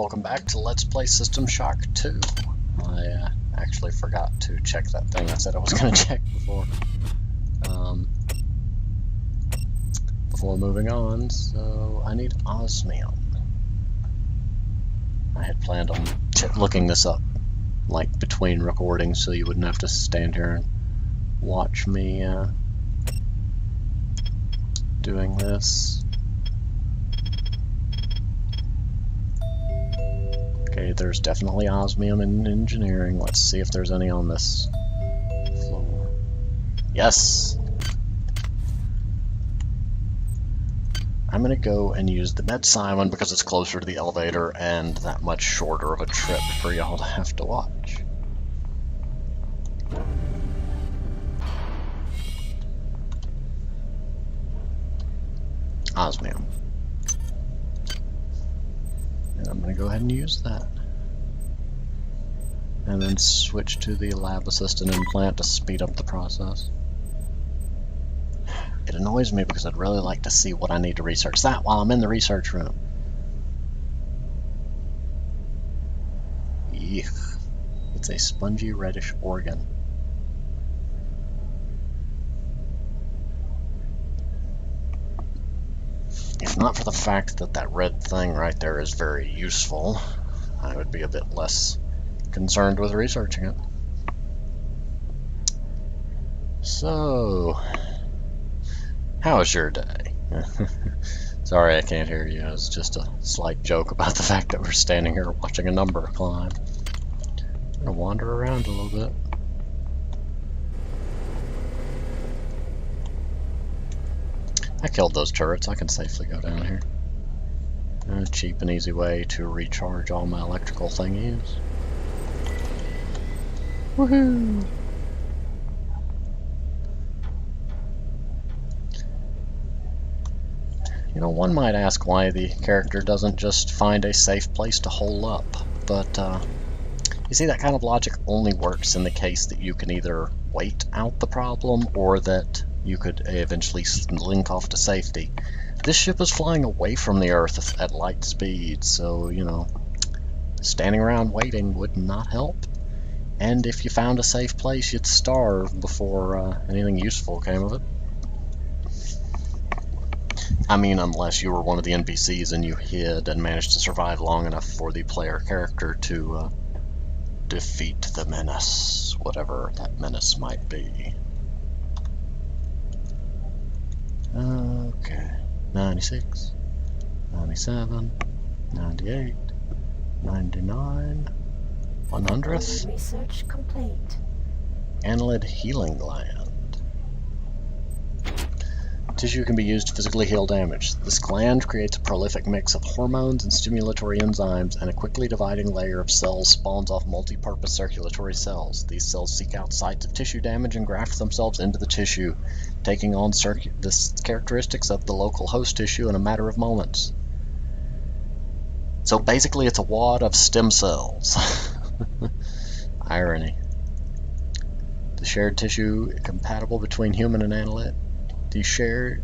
welcome back to Let's Play System Shock 2. I actually forgot to check that thing I said I was going to check before. Before moving on, so I need osmium. I had planned on looking this up, like, between recordings, so you wouldn't have to stand here and watch me doing this. Okay, there's definitely osmium in engineering. Let's see if there's any on this floor. Yes! I'm gonna go and use the MedSimon because it's closer to the elevator and that much shorter of a trip for y'all to have to watch. Osmium. And I'm going to go ahead and use that. And then switch to the lab assistant implant to speed up the process. It annoys me because I'd really like to see what I need to research that while I'm in the research room. Eek. It's a spongy reddish organ. If not for the fact that that red thing right there is very useful, I would be a bit less concerned with researching it. So, how was your day? Sorry I can't hear you. It was just a slight joke about the fact that we're standing here watching a number climb. I'm gonna wander around a little bit. I killed those turrets. I can safely go down here. A cheap and easy way to recharge all my electrical thingies. Woohoo! You know, one might ask why the character doesn't just find a safe place to hole up, but you see, that kind of logic only works in the case that you can either wait out the problem or that you could eventually link off to safety. This ship is flying away from the Earth at light speed, so, you know, standing around waiting would not help. And if you found a safe place, you'd starve before anything useful came of it. I mean, unless you were one of the NPCs and you hid and managed to survive long enough for the player character to defeat the menace, whatever that menace might be. Okay, 96, 97, 98, 99, 100th. Research complete. Annelid healing gland. Tissue can be used to physically heal damage. This gland creates a prolific mix of hormones and stimulatory enzymes, and a quickly dividing layer of cells spawns off multi-purpose circulatory cells. These cells seek out sites of tissue damage and graft themselves into the tissue, taking on the characteristics of the local host tissue in a matter of moments. So basically it's a wad of stem cells. Irony. The shared tissue compatible between human and annelid. The shared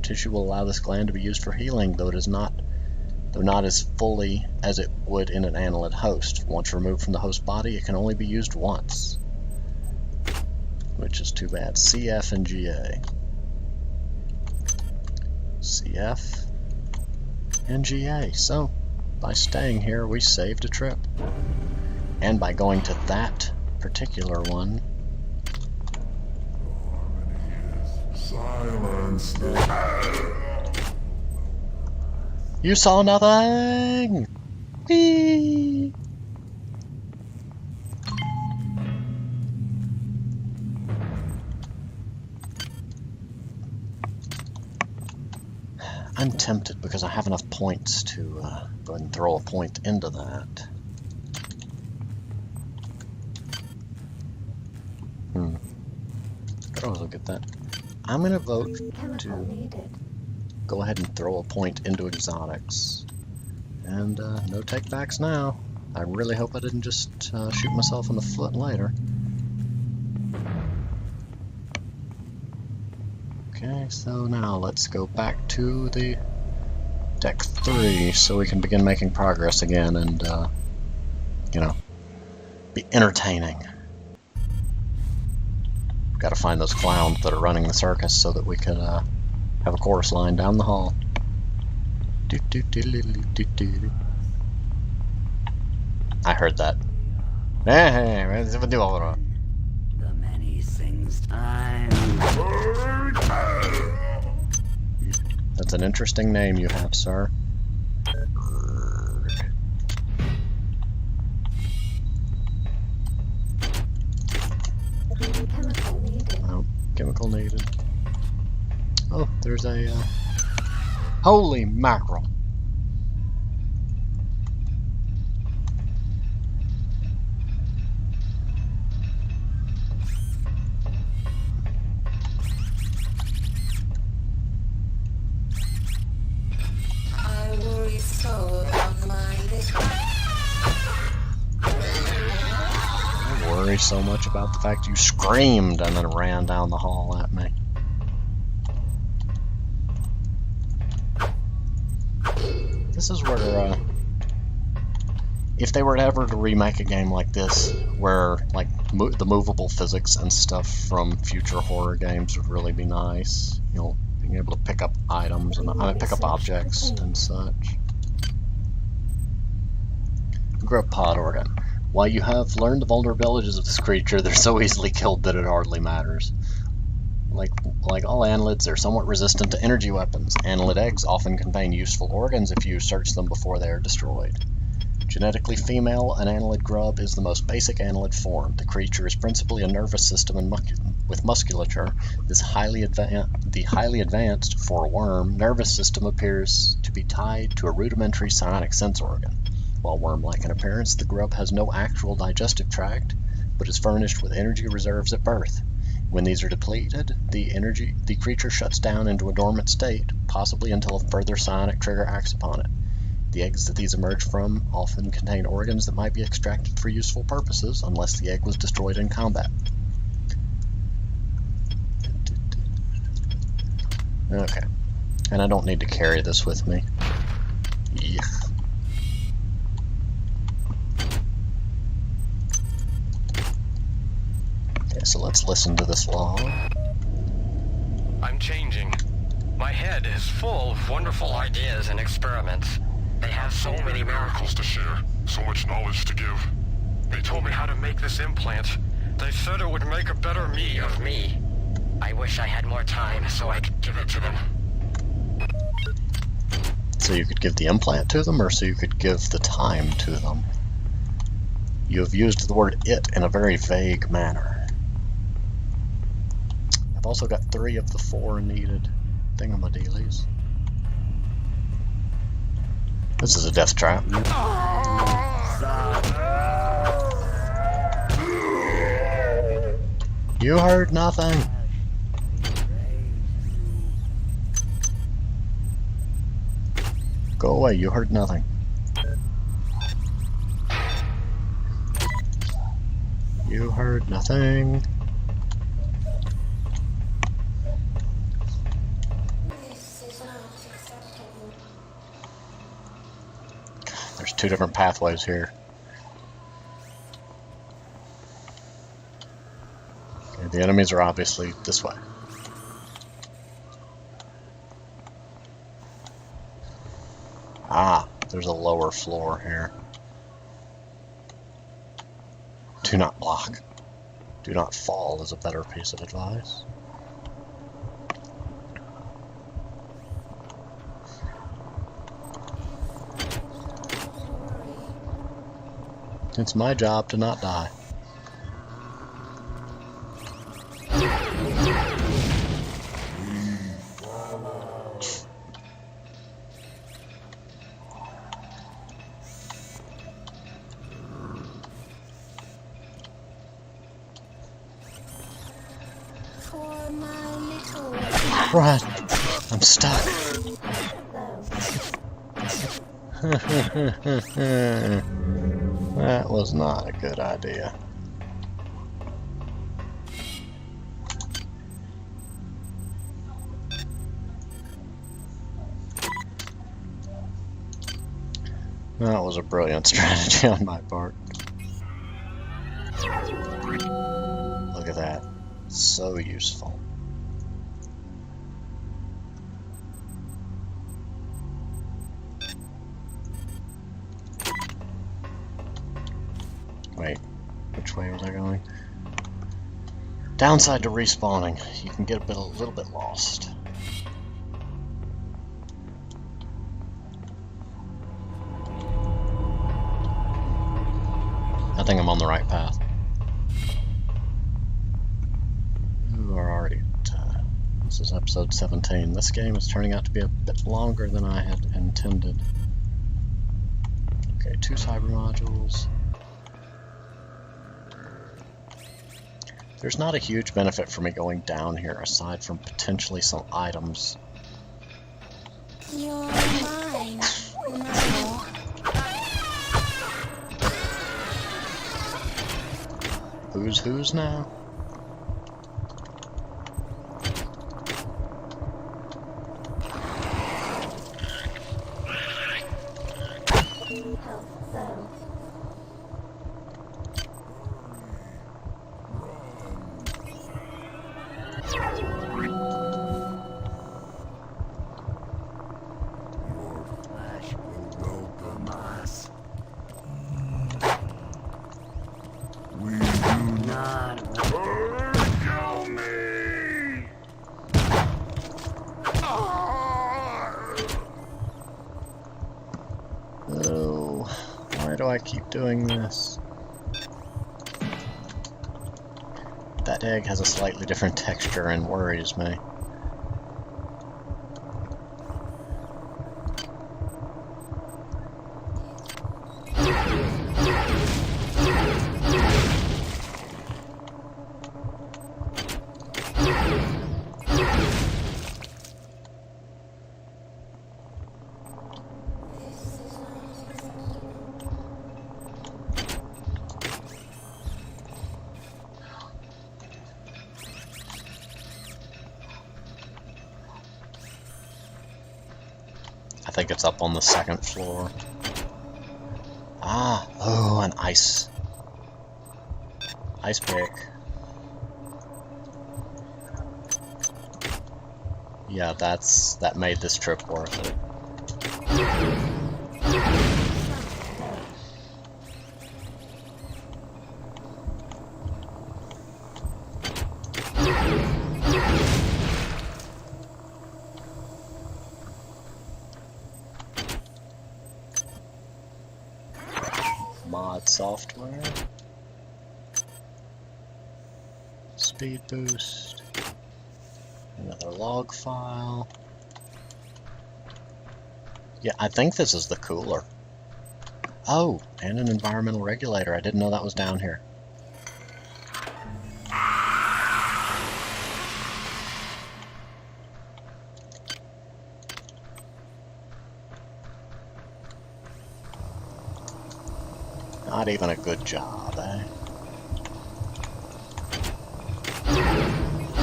tissue will allow this gland to be used for healing, though not as fully as it would in an annelid host. Once removed from the host body, it can only be used once, which is too bad. CF and GA. CF and GA. So, by staying here, we saved a trip. And by going to that particular one, silence. you saw nothing! Whee! I'm tempted because I have enough points to go ahead and throw a point into that. Could always look at that. I'm going to vote to go ahead and throw a point into exotics. And no takebacks now. I really hope I didn't just shoot myself in the foot later. Okay, so now let's go back to the Deck 3, so we can begin making progress again and, you know, be entertaining. Gotta find those clowns that are running the circus so that we can have a chorus line down the hall. I heard that. The many things time. That's an interesting name you have, sir. Oh, chemical needed. Oh, there's a holy mackerel. I worry so about my little. I worry so much about the fact you screamed and then ran down the hall at me. This is where, if they were ever to remake a game like this, where like the movable physics and stuff from future horror games would really be nice. You know, being able to pick up items and pick up objects and such. Grub pod organ. While you have learned the vulnerabilities of this creature, they're so easily killed that it hardly matters. Like all annelids, they're somewhat resistant to energy weapons. Annelid eggs often contain useful organs if you search them before they are destroyed. Genetically female, an annelid grub is the most basic annelid form. The creature is principally a nervous system and with musculature. The highly advanced, for a worm, nervous system appears to be tied to a rudimentary psionic sense organ. While worm-like in appearance, the grub has no actual digestive tract, but is furnished with energy reserves at birth. When these are depleted, the creature shuts down into a dormant state, possibly until a further psionic trigger acts upon it. The eggs that these emerge from often contain organs that might be extracted for useful purposes, unless the egg was destroyed in combat. Okay. And I don't need to carry this with me. Yeah. Okay, so let's listen to this log. I'm changing. My head is full of wonderful ideas and experiments. They have so many miracles to share, so much knowledge to give. They told me how to make this implant. They said it would make a better me of me. I wish I had more time so I could give it to them. So you could give the implant to them, or so you could give the time to them? You have used the word "it" in a very vague manner. I've also got 3 of the 4 needed thingamadeelies. This is a death trap. You heard nothing. Go away, you heard nothing. You heard nothing. This is not acceptable. There's 2 different pathways here. Okay, the enemies are obviously this way. Ah, there's a lower floor here. Do not block. Do not fall is a better piece of advice. It's my job to not die. For my little. Run! I'm stuck. That was not a good idea. That was a brilliant strategy on my part. Look at that. So useful. Wait, which way was I going? Downside to respawning, you can get a little bit lost. I think I'm on the right path. Ooh, we're already at, this is episode 17. This game is turning out to be a bit longer than I had intended. Okay, 2 cyber modules. There's not a huge benefit for me going down here aside from potentially some items. You're mine. No. Who's now? Flesh will welcome us. We do not kill me. Oh, why do I keep doing this? That egg has a slightly different texture and worries me. I think it's up on the 2nd floor. Ah, oh, an ice pick. Yeah, that made this trip worth it. Mod software, speed boost, another log file. Yeah, I think this is the cooler. Oh, and an environmental regulator. I didn't know that was down here. Not even a good job, eh?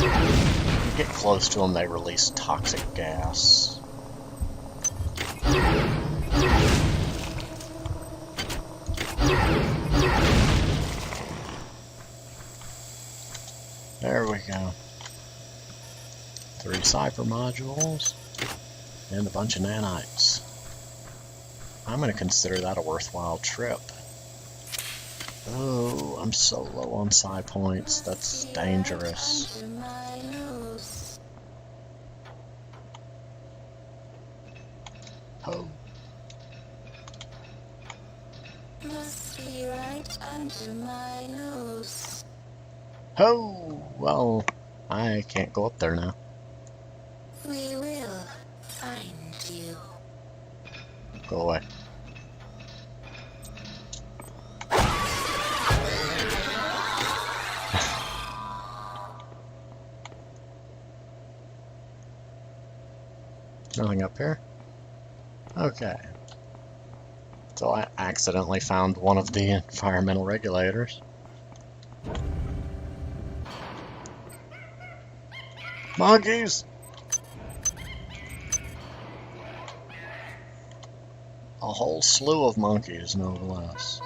You get close to them, they release toxic gas. There we go. 3 cyber modules and a bunch of nanites. I'm going to consider that a worthwhile trip. Oh, I'm so low on psi points. That's dangerous. Under my nose. Oh, Must be right under my nose. oh, well, I can't go up there now. We will find you. Go away. Nothing up here? Okay. So I accidentally found one of the environmental regulators. Monkeys! A whole slew of monkeys, no less.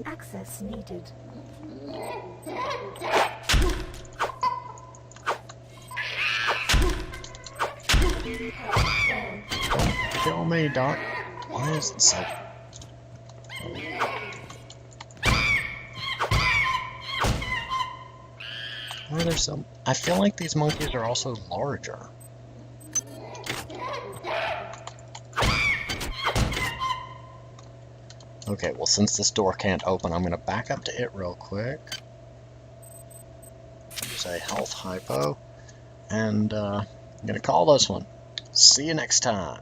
Access needed. Kill me, Doc. Why is it so... Why are there some... I feel like these monkeys are also larger. Okay, well, since this door can't open, I'm going to back up to it real quick. Use a health hypo. And I'm going to call this one. See you next time.